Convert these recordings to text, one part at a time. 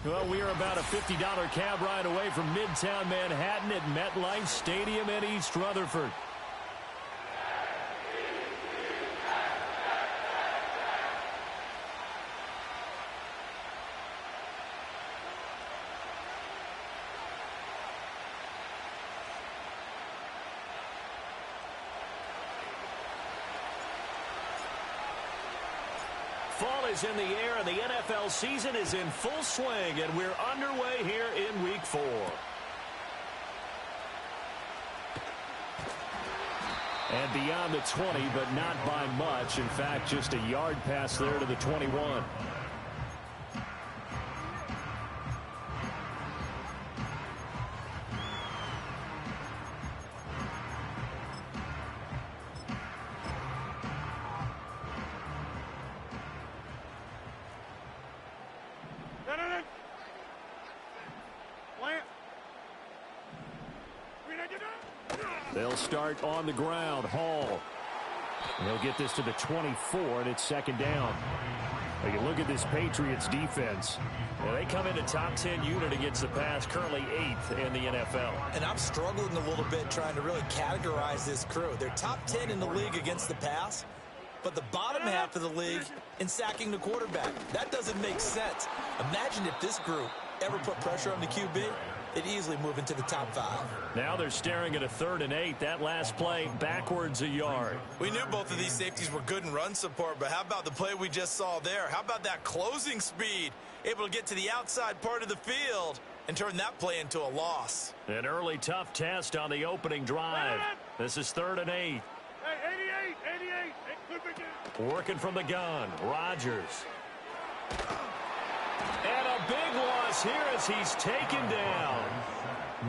Well, we are about a $50 cab ride away from Midtown Manhattan at MetLife Stadium in East Rutherford. Fall is in the air, and the NFL season is in full swing, and we're underway here in Week 4. And beyond the 20, but not by much. In fact, just a yard pass there to the 21. They'll start on the ground. Hall. They'll get this to the 24, and it's second down. Now you look at this Patriots defense. They come into top 10 unit against the pass, currently 8th in the NFL. And I'm struggling a little bit trying to really categorize this crew. They're top 10 in the league against the pass, but the bottom half of the league in sacking the quarterback. That doesn't make sense. Imagine if this group ever put pressure on the QB. They'd easily move into the top 5. Now they're staring at a 3rd and 8. That last play, backwards a yard. We knew both of these safeties were good in run support, but how about the play we just saw there? How about that closing speed? Able to get to the outside part of the field and turn that play into a loss. An early tough test on the opening drive. This is 3rd and 8. Hey, 88. Working from the gun, Rodgers. And a big loss here as he's taken down.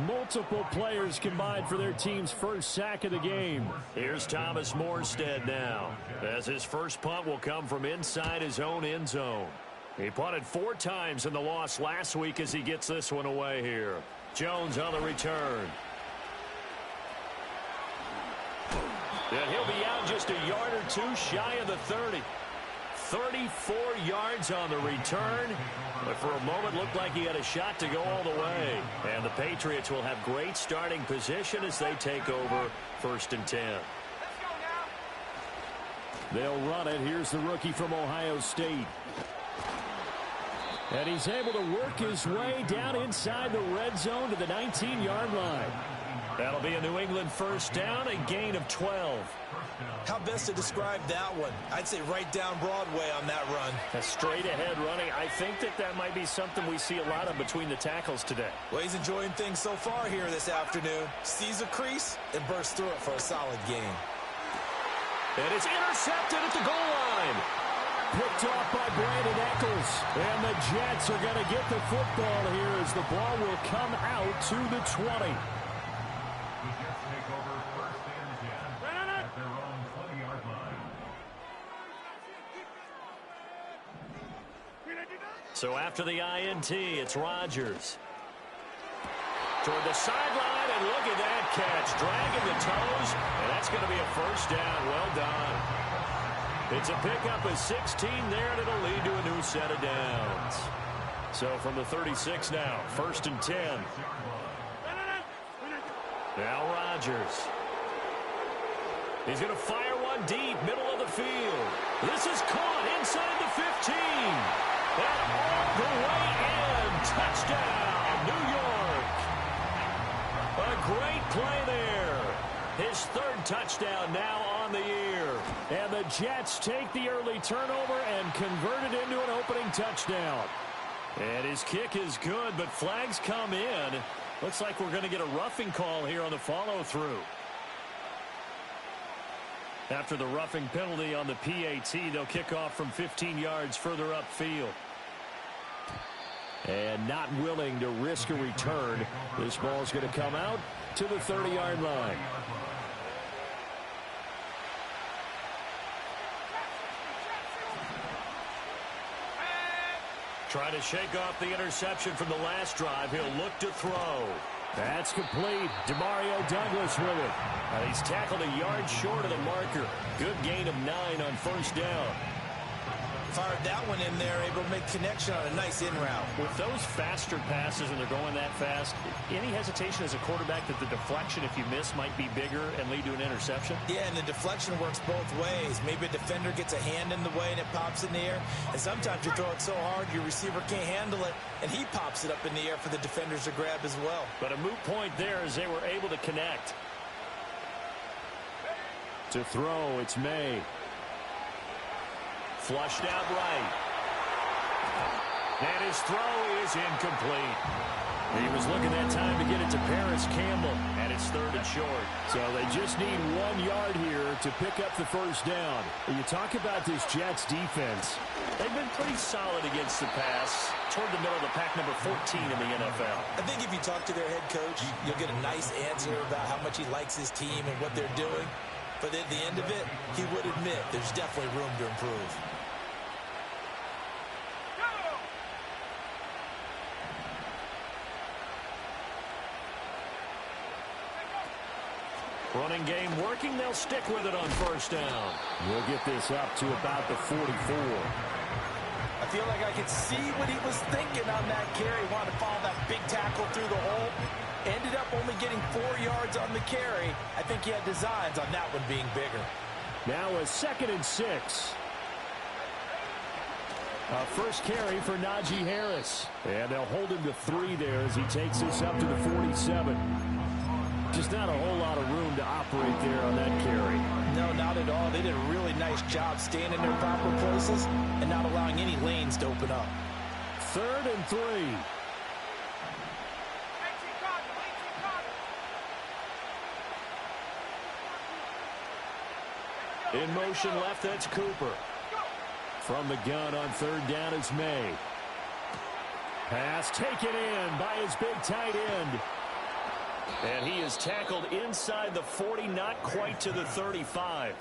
Multiple players combined for their team's first sack of the game. Here's Thomas Morstead now, as his first punt will come from inside his own end zone. He punted 4 times in the loss last week as he gets this one away here. Jones on the return. And he'll be out just a yard or 2 shy of the 30. 34 yards on the return, but for a moment looked like he had a shot to go all the way. And the Patriots will have great starting position as they take over 1st and 10. They'll run it. Here's the rookie from Ohio State. And he's able to work his way down inside the red zone to the 19-yard line. That'll be a New England first down, a gain of 12. How best to describe that one? I'd say right down Broadway on that run. A straight-ahead running. I think that might be something we see a lot of between the tackles today. Well, he's enjoying things so far here this afternoon. Sees a crease and bursts through it for a solid gain. And it's intercepted at the goal line. Picked off by Brandon Eccles. And the Jets are going to get the football here as the ball will come out to the 20. So after the INT, it's Rodgers. Toward the sideline, and look at that catch. Dragging the toes, and that's going to be a first down. Well done. It's a pickup of 16 there, and it'll lead to a new set of downs. So from the 36 now, 1st and 10. Now Rodgers. He's going to fire one deep, middle of the field. This is caught inside the 15. And all the way in. Touchdown, New York. A great play there. His 3rd touchdown now on the year. And the Jets take the early turnover and convert it into an opening touchdown. And his kick is good, but flags come in. Looks like we're going to get a roughing call here on the follow-through. After the roughing penalty on the PAT, they'll kick off from 15 yards further upfield. And not willing to risk a return, this ball's going to come out to the 30-yard line. Trying to shake off the interception from the last drive. He'll look to throw. That's complete. Demario Douglas with it. He's tackled a yard short of the marker. Good gain of 9 on 1st down. Fired that one in there, able to make connection on a nice in route. With those faster passes when they're going that fast, any hesitation as a quarterback that the deflection, if you miss, might be bigger and lead to an interception? Yeah, and the deflection works both ways. Maybe a defender gets a hand in the way and it pops in the air. And sometimes you throw it so hard your receiver can't handle it, and he pops it up in the air for the defenders to grab as well. But a moot point there as they were able to connect. To throw, it's May. Flushed out right. And his throw is incomplete. He was looking that time to get it to Paris Campbell, and it's 3rd and short. So they just need 1 yard here to pick up the first down. You talk about this Jets defense. They've been pretty solid against the pass, toward the middle of the pack, number 14 in the NFL. I think if you talk to their head coach, you'll get a nice answer about how much he likes his team and what they're doing. But at the end of it, he would admit there's definitely room to improve. Running game working. They'll stick with it on first down. We'll get this up to about the 44. I feel like I could see what he was thinking on that carry. Wanted to follow that big tackle through the hole. Ended up only getting 4 yards on the carry. I think he had designs on that one being bigger. Now a 2nd and 6. First carry for Najee Harris. And they'll hold him to 3 there as he takes this up to the 47. Just not a whole lot of room to operate there on that carry. No, not at all. They did a really nice job staying in their proper places and not allowing any lanes to open up. 3rd and 3. In motion left, that's Cooper. From the gun on 3rd down, it's May. Pass taken in by his big tight end. And he is tackled inside the 40, not quite to the 35.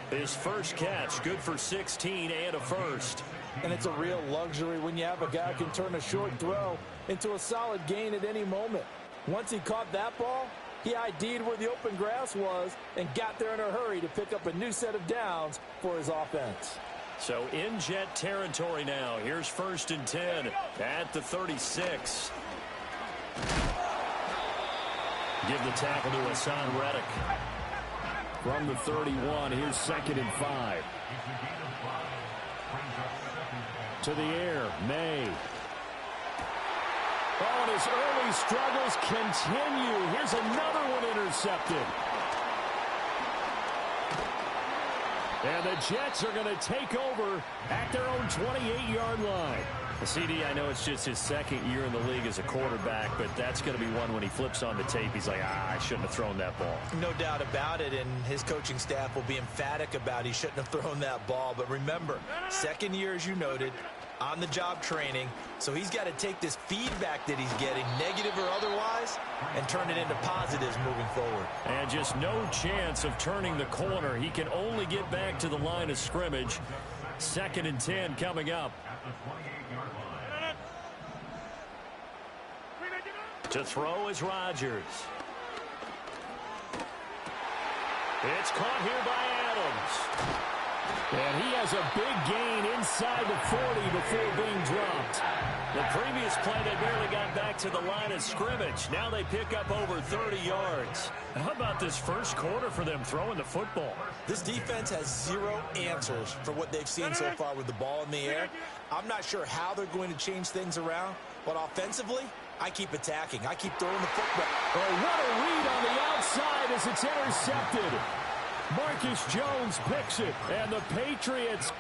His first catch, good for 16 and a first. And it's a real luxury when you have a guy who can turn a short throw into a solid gain at any moment. Once he caught that ball, he ID'd where the open grass was and got there in a hurry to pick up a new set of downs for his offense. So in Jet territory now. Here's 1st and 10 at the 36. Give the tackle to Hassan Reddick. From the 31, here's 2nd and 5. To the air, May. Oh, and his early struggles continue. Here's another one intercepted. And the Jets are going to take over at their own 28-yard line. CD, I know it's just his 2nd year in the league as a quarterback, but that's going to be one when he flips on the tape. He's like, I shouldn't have thrown that ball. No doubt about it, and his coaching staff will be emphatic about he shouldn't have thrown that ball. But remember, 2nd year, as you noted, on-the-job training, so he's got to take this feedback that he's getting, negative or otherwise, and turn it into positives moving forward. And just no chance of turning the corner. He can only get back to the line of scrimmage. 2nd and 10 coming up. To throw is Rodgers. It's caught here by Adams. And he has a big gain inside the 40 before being dropped. The previous play, they barely got back to the line of scrimmage. Now they pick up over 30 yards. How about this first quarter for them throwing the football? This defense has 0 answers for what they've seen so far with the ball in the air. I'm not sure how they're going to change things around, but offensively, I keep attacking. I keep throwing the football. Oh, what a read on the outside as it's intercepted. Marcus Jones picks it, and the Patriots.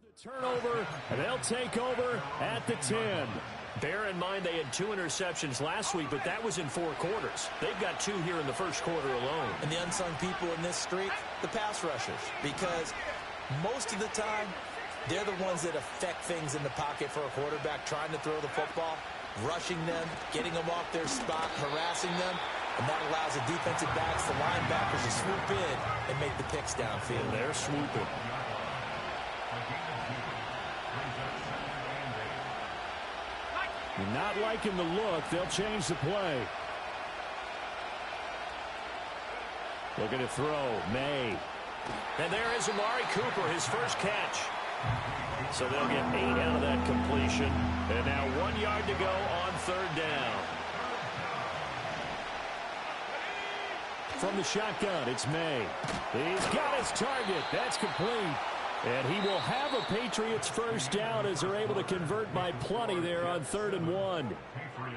The turnover, and they'll take over at the 10. Bear in mind they had 2 interceptions last week, but that was in 4 quarters. They've got 2 here in the first quarter alone. And the unsung people in this streak, the pass rushers, because most of the time, they're the ones that affect things in the pocket for a quarterback, trying to throw the football, rushing them, getting them off their spot, harassing them, and that allows the defensive backs, the linebackers to swoop in and make the picks downfield. And they're swooping. Not liking the look, they'll change the play. Looking to throw, May. And there is Amari Cooper, his first catch. So they'll get 8 out of that completion. And now 1 yard to go on third down. From the shotgun, it's May. He's got his target. That's complete. And he will have a Patriots first down as they're able to convert by plenty there on 3rd and 1.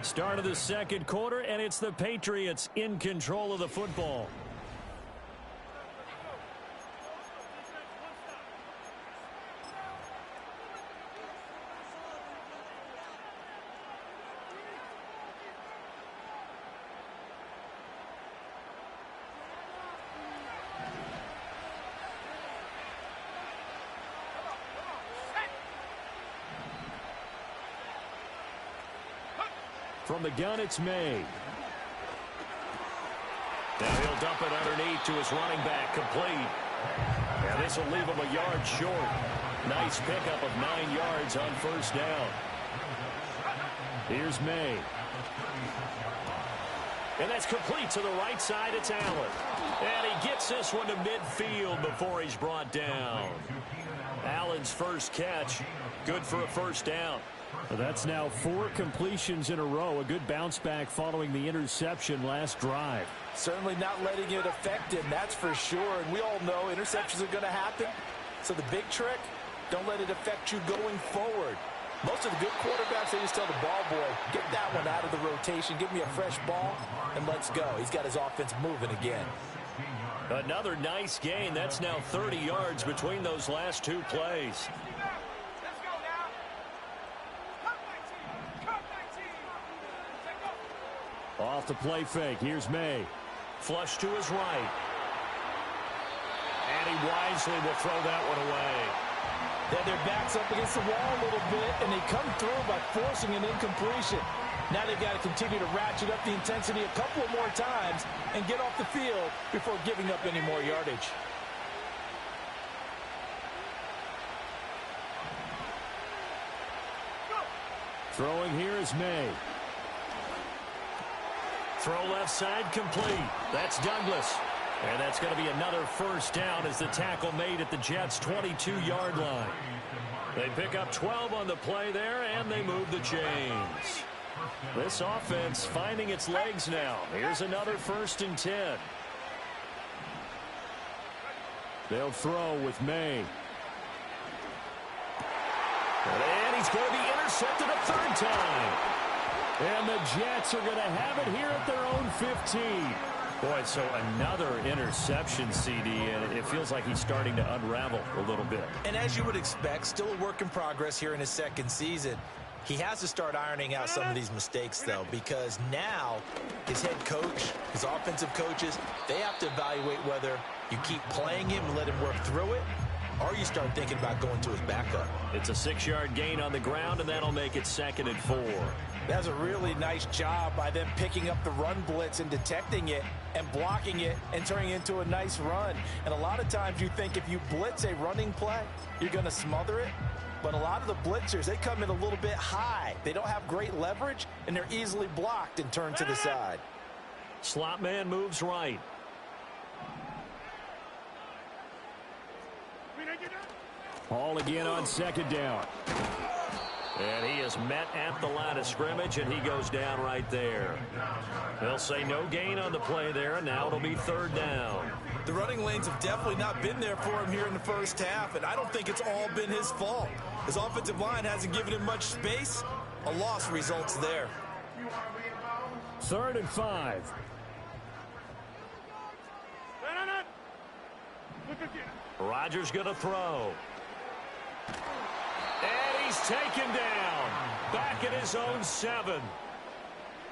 Start of the second quarter, and it's the Patriots in control of the football. From the gun, it's May. Now he'll dump it underneath to his running back, complete. And this will leave him a yard short. Nice pickup of 9 yards on first down. Here's May. And that's complete to the right side. It's Allen. And he gets this one to midfield before he's brought down. Allen's first catch, good for a first down. Well, that's now 4 completions in a row. A good bounce back following the interception last drive. Certainly not letting it affect him, that's for sure. And we all know interceptions are going to happen. So the big trick, don't let it affect you going forward. Most of the good quarterbacks, they just tell the ball boy, get that one out of the rotation, give me a fresh ball, and let's go. He's got his offense moving again. Another nice gain. That's now 30 yards between those last 2 plays. Off the play fake. Here's May. Flush to his right. And he wisely will throw that one away. Then their backs up against the wall a little bit, and they come through by forcing an incompletion. Now they've got to continue to ratchet up the intensity a couple more times and get off the field before giving up any more yardage. Throwing here is May. Throw left side complete. That's Douglas. And that's going to be another first down as the tackle made at the Jets' 22-yard line. They pick up 12 on the play there, and they move the chains. This offense finding its legs now. Here's another 1st and 10. They'll throw with May. And he's going to be intercepted a 3rd time. And the Jets are going to have it here at their own 15. Boy, so another interception, CD, and it feels like he's starting to unravel a little bit. And as you would expect, still a work in progress here in his 2nd season. He has to start ironing out some of these mistakes, though, because now his head coach, his offensive coaches, they have to evaluate whether you keep playing him and let him work through it, or you start thinking about going to his backup. It's a 6-yard gain on the ground, and that'll make it 2nd and 4. That's a really nice job by them picking up the run blitz and detecting it and blocking it and turning it into a nice run. And a lot of times you think if you blitz a running play, you're going to smother it. But a lot of the blitzers, they come in a little bit high. They don't have great leverage, and they're easily blocked and turned to the side. Slot man moves right. Ball again on 2nd down. And he is met at the line of scrimmage, and he goes down right there. They'll say no gain on the play there, and now it'll be 3rd down. The running lanes have definitely not been there for him here in the first half, and I don't think it's all been his fault. His offensive line hasn't given him much space. A loss results there. 3rd and 5. Rodgers going to throw. And he's taken down. Back at his own 7.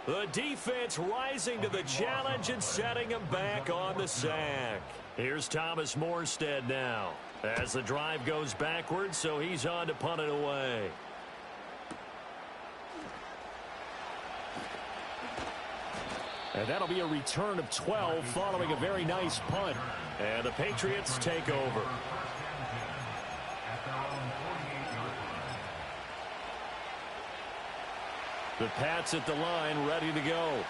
The defense rising to the challenge and setting him back on the sack. Here's Thomas Morstead now as the drive goes backwards, so he's on to punt it away. And that'll be a return of 12 following a very nice punt. And the Patriots take over. The Pats at the line, ready to go.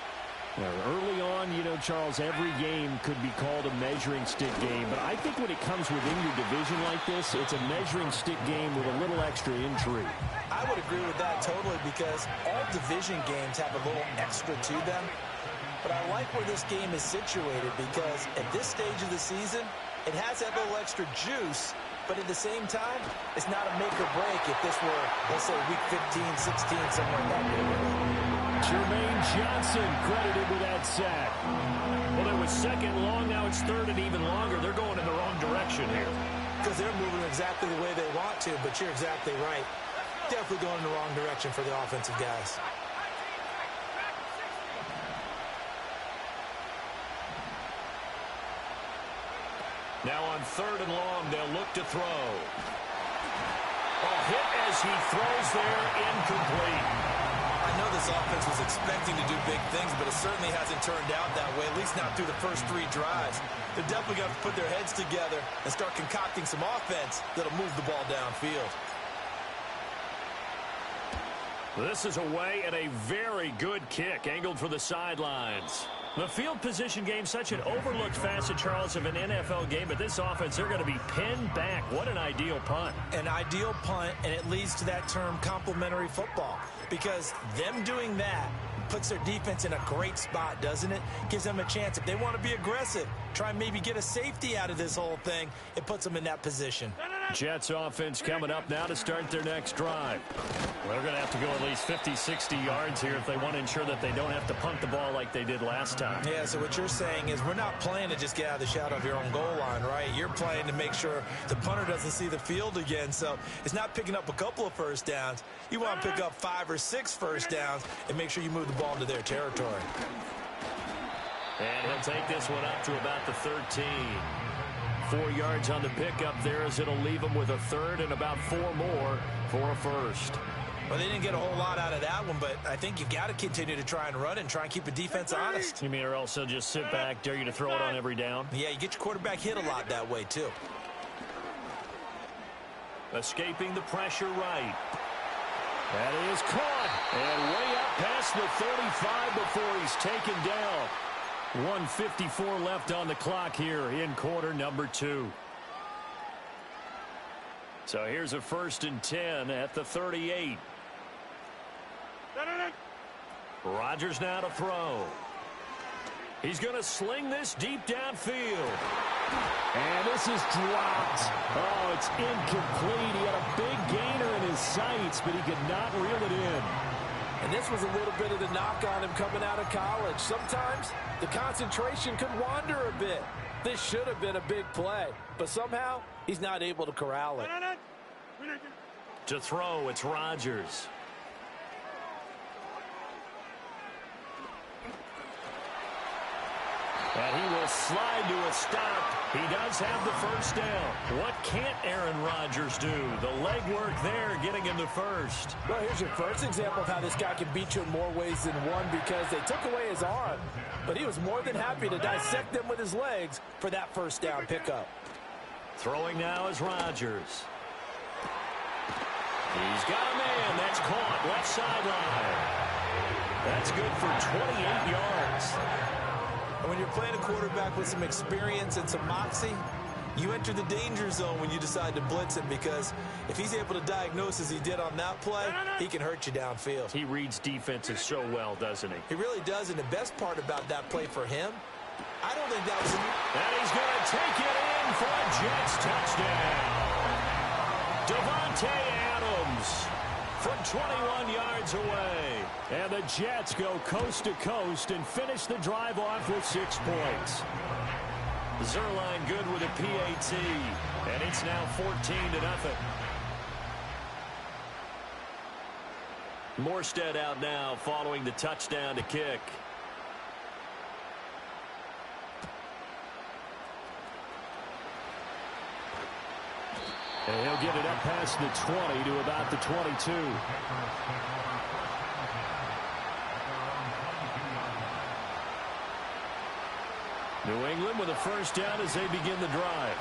Early on, you know, Charles, every game could be called a measuring stick game. But I think when it comes within your division like this, it's a measuring stick game with a little extra intrigue. I would agree with that totally because all division games have a little extra to them. But I like where this game is situated because at this stage of the season, it has that little extra juice. But at the same time, it's not a make or break if this were, let's say, week 15, 16, somewhere in that neighborhood. Jermaine Johnson credited with that sack. Well, it was second long. Now it's third and even longer. They're going in the wrong direction here. Because they're moving exactly the way they want to, but you're exactly right. Definitely going in the wrong direction for the offensive guys. Now on third and long, they'll look to throw. A hit as he throws there, incomplete. I know this offense was expecting to do big things, but it certainly hasn't turned out that way, at least not through the first 3 drives. They're definitely going to put their heads together and start concocting some offense that'll move the ball downfield. This is away at a very good kick, angled for the sidelines. The field position game, such an overlooked facet, Charles, of an NFL game, but this offense, they're going to be pinned back. What an ideal punt. An ideal punt, and it leads to that term complementary football, because them doing that puts their defense in a great spot, doesn't it? Gives them a chance. If they want to be aggressive, try and maybe get a safety out of this whole thing, it puts them in that position. Jets offense coming up now to start their next drive. Well, they're going to have to go at least 50, 60 yards here if they want to ensure that they don't have to punt the ball like they did last time. Yeah, so what you're saying is we're not playing to just get out of the shadow of your own goal line, right? You're playing to make sure the punter doesn't see the field again. So it's not picking up a couple of first downs. You want to pick up 5 or 6 first downs and make sure you move the ball into their territory. And he'll take this one up to about the 13. 4 yards on the pickup there as it'll leave him with a third and about 4 more for a first. Well, they didn't get a whole lot out of that one, but I think you've got to continue to try and run and try and keep the defense honest. You mean or else they'll just sit back, dare you to throw it on every down? Yeah, you get your quarterback hit a lot that way, too. Escaping the pressure right. That is caught. And way up past the 35 before he's taken down. 1:54 left on the clock here in quarter number 2. So here's a 1st and 10 at the 38. Rodgers now to throw. He's going to sling this deep downfield. And this is dropped. Oh, it's incomplete. He had a big gainer in his sights, but he could not reel it in. And this was a little bit of the knock on him coming out of college. Sometimes the concentration could wander a bit. This should have been a big play, but somehow he's not able to corral it. To throw, it's Rodgers. And he will slide to a stop. He does have the first down. What can't Aaron Rodgers do? The legwork there getting him the first. Well, here's your first example of how this guy can beat you in more ways than one because they took away his arm. But he was more than happy to dissect them with his legs for that first down pickup. Throwing now is Rodgers. He's got a man. That's caught. Left sideline. That's good for 28 yards. And when you're playing a quarterback with some experience and some moxie, you enter the danger zone when you decide to blitz him because if he's able to diagnose as he did on that play, he can hurt you downfield. He reads defenses so well, doesn't he? He really does, and the best part about that play for him, I don't think that was... And he's going to take it in for a Jets touchdown. Devontae Adams from 21 yards away. And the Jets go coast to coast and finish the drive off with 6 points. Zerline good with a PAT. And it's now 14-0. Morstead out now following the touchdown to kick. And he'll get it up past the 20 to about the 22. New England with a first down as they begin the drive.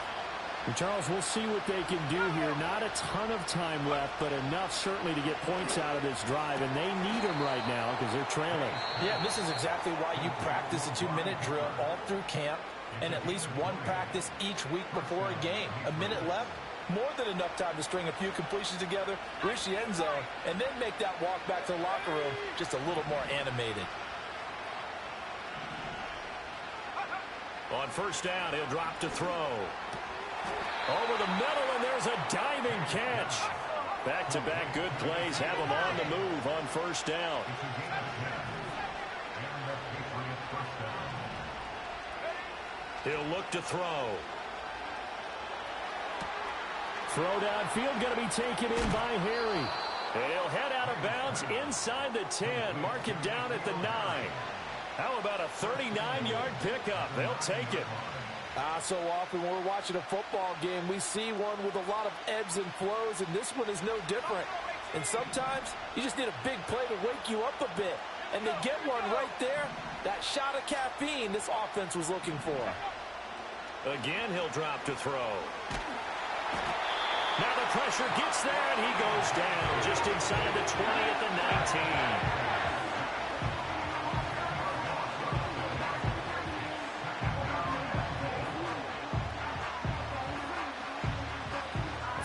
And Charles, we'll see what they can do here. Not a ton of time left, but enough certainly to get points out of this drive. And they need them right now because as they're trailing. Yeah, this is exactly why you practice a 2-minute drill all through camp and at least one practice each week before a game. A minute left, more than enough time to string a few completions together, reach the end zone, and then make that walk back to the locker room just a little more animated. On first down, he'll drop to throw. Over the middle, and there's a diving catch. Back-to-back good plays have him on the move on first down. He'll look to throw. Throw downfield going to be taken in by Harry. And he'll head out of bounds inside the 10. Mark it down at the 9. How about a 39-yard pickup? They'll take it. So often when we're watching a football game, we see one with a lot of ebbs and flows, and this one is no different. And sometimes you just need a big play to wake you up a bit. And they get one right there, that shot of caffeine this offense was looking for. Again, he'll drop to throw. Now the pressure gets there, and he goes down just inside the 20 at the 19.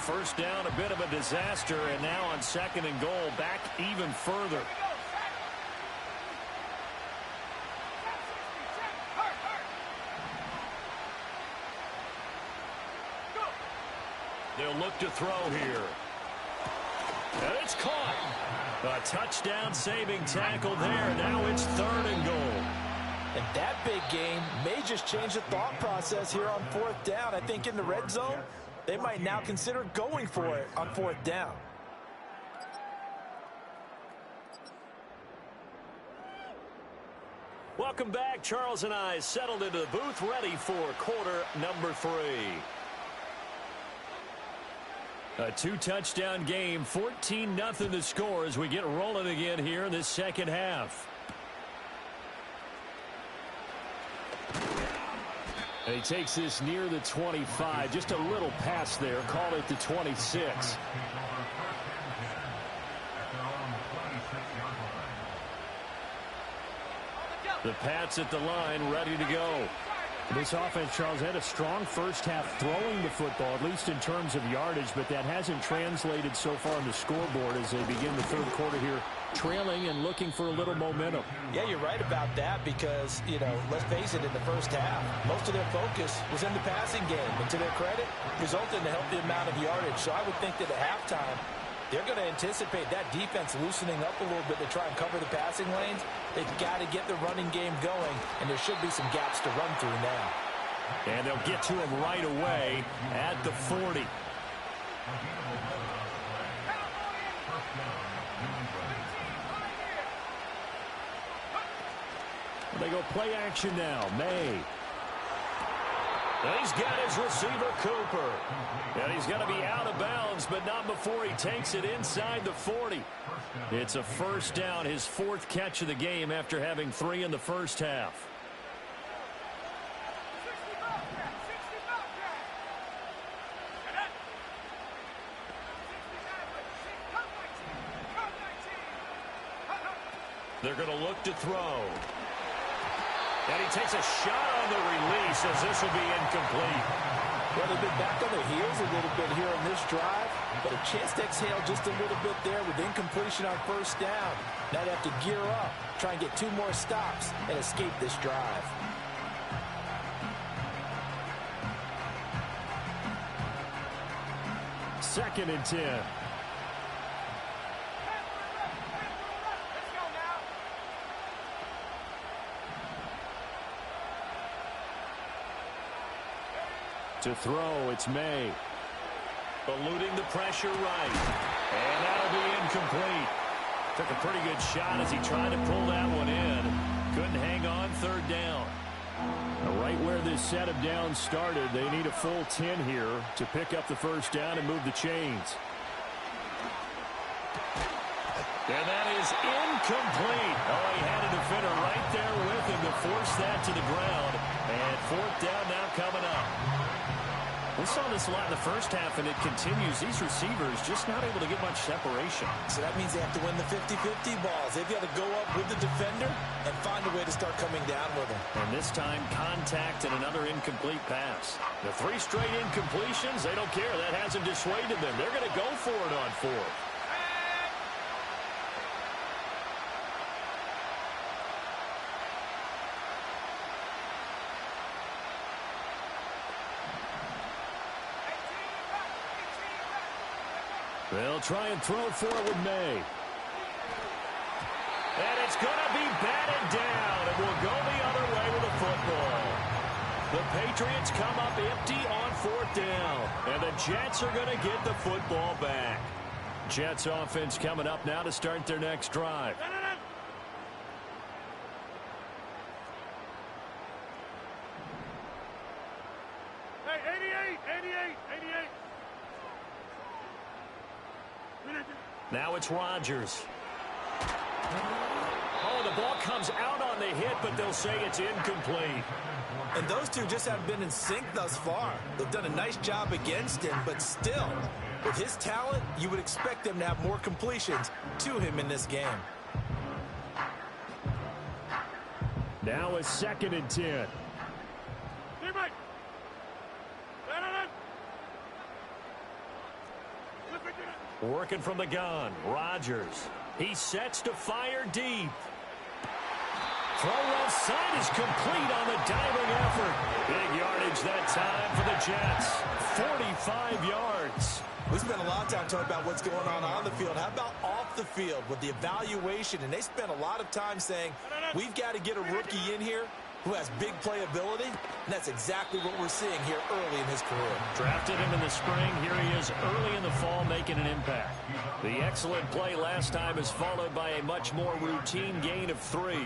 First down, a bit of a disaster, and now on second and goal, back even further. They'll look to throw here. And it's caught. A touchdown-saving tackle there. Now it's third and goal. And that big game may just change the thought process here on fourth down. I think in the red zone, they might now consider going for it on fourth down. Welcome back. Charles and I settled into the booth, ready for quarter number 3. A 2-touchdown game, 14-0 the score as we get rolling again here in this second half. And he takes this near the 25. Just a little pass there. Call it the 26. The Pats at the line, ready to go. This offense, Charles, had a strong first half throwing the football, at least in terms of yardage, but that hasn't translated so far on the scoreboard as they begin the third quarter here, trailing and looking for a little momentum. Yeah, you're right about that because, let's face it, in the first half, most of their focus was in the passing game. And to their credit, resulted in a healthy amount of yardage. So I would think that at halftime, they're going to anticipate that defense loosening up a little bit to try and cover the passing lanes. They've got to get the running game going, and there should be some gaps to run through now. And they'll get to him right away at the 40. They go play action now. May. And he's got his receiver, Cooper. And he's going to be out of bounds, but not before he takes it inside the 40. It's a first down, his 4th catch of the game after having 3 in the first half. They're going to look to throw. And he takes a shot on the release as this will be incomplete. Well, they've been back on their heels a little bit here on this drive, but a chance to exhale just a little bit there with incompletion on first down. Now they have to gear up, try and get 2 more stops and escape this drive. Second and 10. To throw, it's May. Eluding the pressure right. And that'll be incomplete. Took a pretty good shot as he tried to pull that one in. Couldn't hang on third down. Right where this set of downs started, they need a full 10 here to pick up the first down and move the chains. And that is incomplete. Oh, he had a defender right there with him to force that to the ground. And fourth down now coming up. We saw this a lot in the first half, and it continues. These receivers just not able to get much separation. So that means they have to win the 50-50 balls. They've got to go up with the defender and find a way to start coming down with them. And this time, contact and another incomplete pass. The 3 straight incompletions, they don't care. That hasn't dissuaded them. They're going to go for it on 4th. They'll try and throw for it with May. And it's going to be batted down. It will go the other way with the football. The Patriots come up empty on 4th down. And the Jets are going to get the football back. Jets offense coming up now to start their next drive. Now it's Rodgers. Oh, the ball comes out on the hit, but they'll say it's incomplete. And those two just haven't been in sync thus far. They've done a nice job against him, but still, with his talent, you would expect them to have more completions to him in this game. Now it's 2nd and 10. Working from the gun, Rodgers. He sets to fire deep. Throw left side is complete on the diving effort. Big yardage that time for the Jets. 45 yards. We spent a lot of time talking about what's going on the field. How about off the field with the evaluation? And they spent a lot of time saying, we've got to get a rookie in here who has big playability, and that's exactly what we're seeing here early in his career. Drafted him in the spring. Here he is early in the fall making an impact. The excellent play last time is followed by a much more routine gain of 3.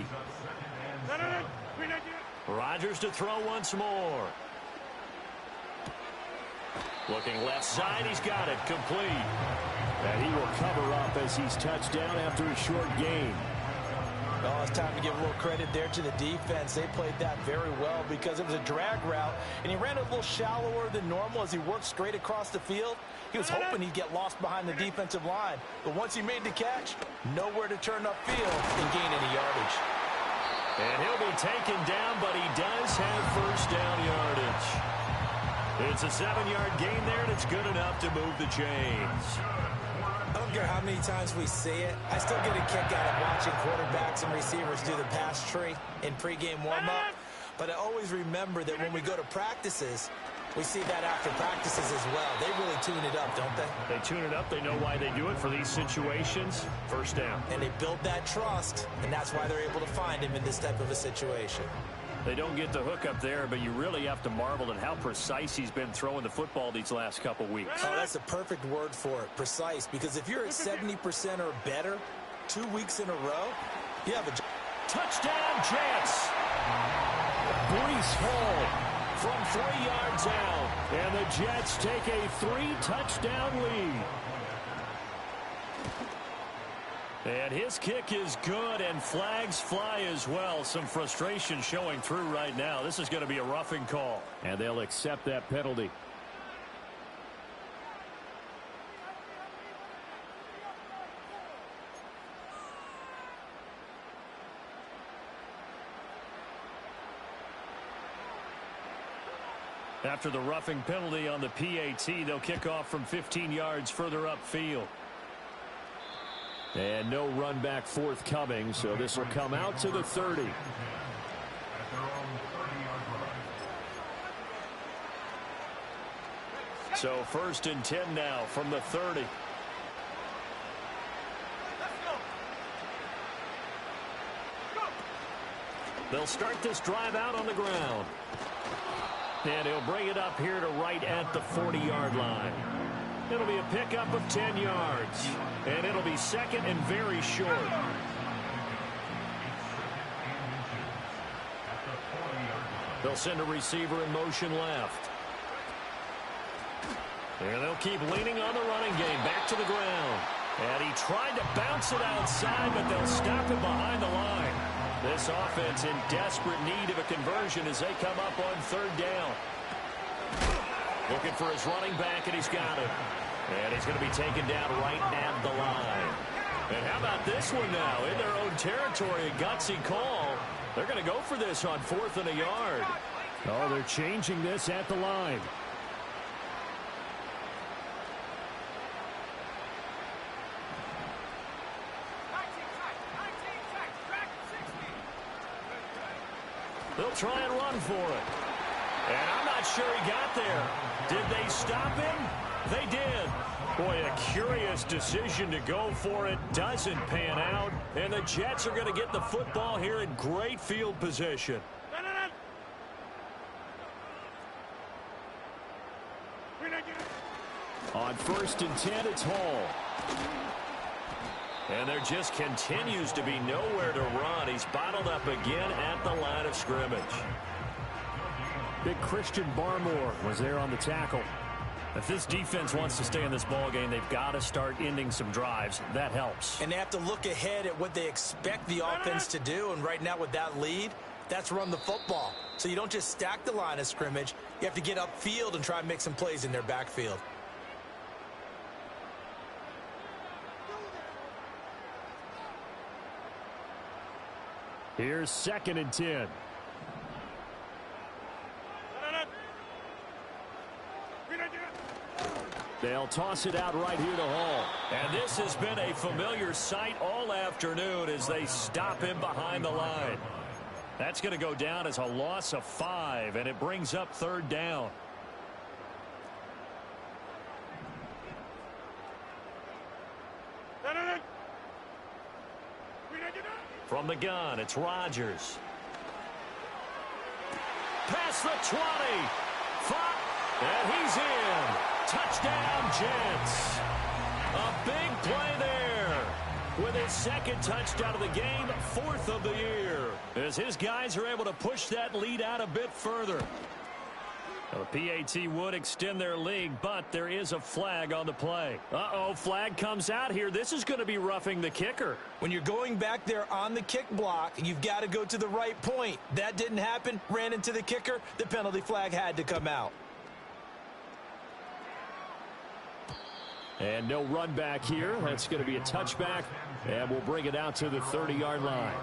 Rodgers to throw once more. Looking left side, he's got it, complete. And he will cover up as he's touched down after a short gain. Oh, it's time to give a little credit there to the defense. They played that very well because it was a drag route, and he ran a little shallower than normal as he worked straight across the field. He was hoping he'd get lost behind the defensive line, but once he made the catch, nowhere to turn upfield and gain any yardage. And he'll be taken down, but he does have first down yardage. It's a 7-yard gain there, and it's good enough to move the chains. I don't care how many times we see it. I still get a kick out of watching quarterbacks and receivers do the pass tree in pregame warm-up. But I always remember that when we go to practices, we see that after practices as well. They really tune it up, don't they? They tune it up. They know why they do it for these situations. First down. And they build that trust, and that's why they're able to find him in this type of a situation. They don't get the hook up there, but you really have to marvel at how precise he's been throwing the football these last couple weeks. Oh, that's a perfect word for it, precise, because if you're at 70% or better 2 weeks in a row, you have a touchdown Jets. Breece Hall from 3 yards out, and the Jets take a 3-touchdown lead. And his kick is good, and flags fly as well. Some frustration showing through right now. This is going to be a roughing call. And they'll accept that penalty. After the roughing penalty on the PAT, they'll kick off from 15 yards further upfield. And no run back forthcoming, so this will come out to the 30. So 1st and 10 now from the 30. They'll start this drive out on the ground. And he'll bring it up here to right at the 40-yard line. It'll be a pickup of 10 yards. And it'll be second and very short. They'll send a receiver in motion left. And they'll keep leaning on the running game. Back to the ground. And he tried to bounce it outside, but they'll stop him behind the line. This offense in desperate need of a conversion as they come up on 3rd down. Looking for his running back, and he's got it. And he's going to be taken down right at the line. And how about this one now? In their own territory, a gutsy call. They're going to go for this on 4th and a yard. Oh, they're changing this at the line. They'll try and run for it. And I'm not sure he got there. Did they stop him? They did. Boy, a curious decision to go for it. Doesn't pan out. And the Jets are going to get the football here in great field position. On 1st and 10, it's Hall. And there just continues to be nowhere to run. He's bottled up again at the line of scrimmage. Big Christian Barmore was there on the tackle. If this defense wants to stay in this ball game, they've got to start ending some drives. That helps. And they have to look ahead at what they expect the offense to do. And right now with that lead, that's run the football. So you don't just stack the line of scrimmage. You have to get upfield and try and make some plays in their backfield. Here's 2nd and 10. They'll toss it out right here to Hall. And this has been a familiar sight all afternoon as they stop him behind the line. That's going to go down as a loss of 5, and it brings up 3rd down. From the gun, it's Rodgers. Past the 20. And he's in. Touchdown, Jets. A big play there. With his 2nd touchdown of the game, 4th of the year. As his guys are able to push that lead out a bit further. Now, the PAT would extend their lead, but there is a flag on the play. Uh-oh, flag comes out here. This is going to be roughing the kicker. When you're going back there on the kick block, you've got to go to the right point. That didn't happen. Ran into the kicker. The penalty flag had to come out. And no run back here. That's going to be a touchback, and we'll bring it out to the 30-yard line.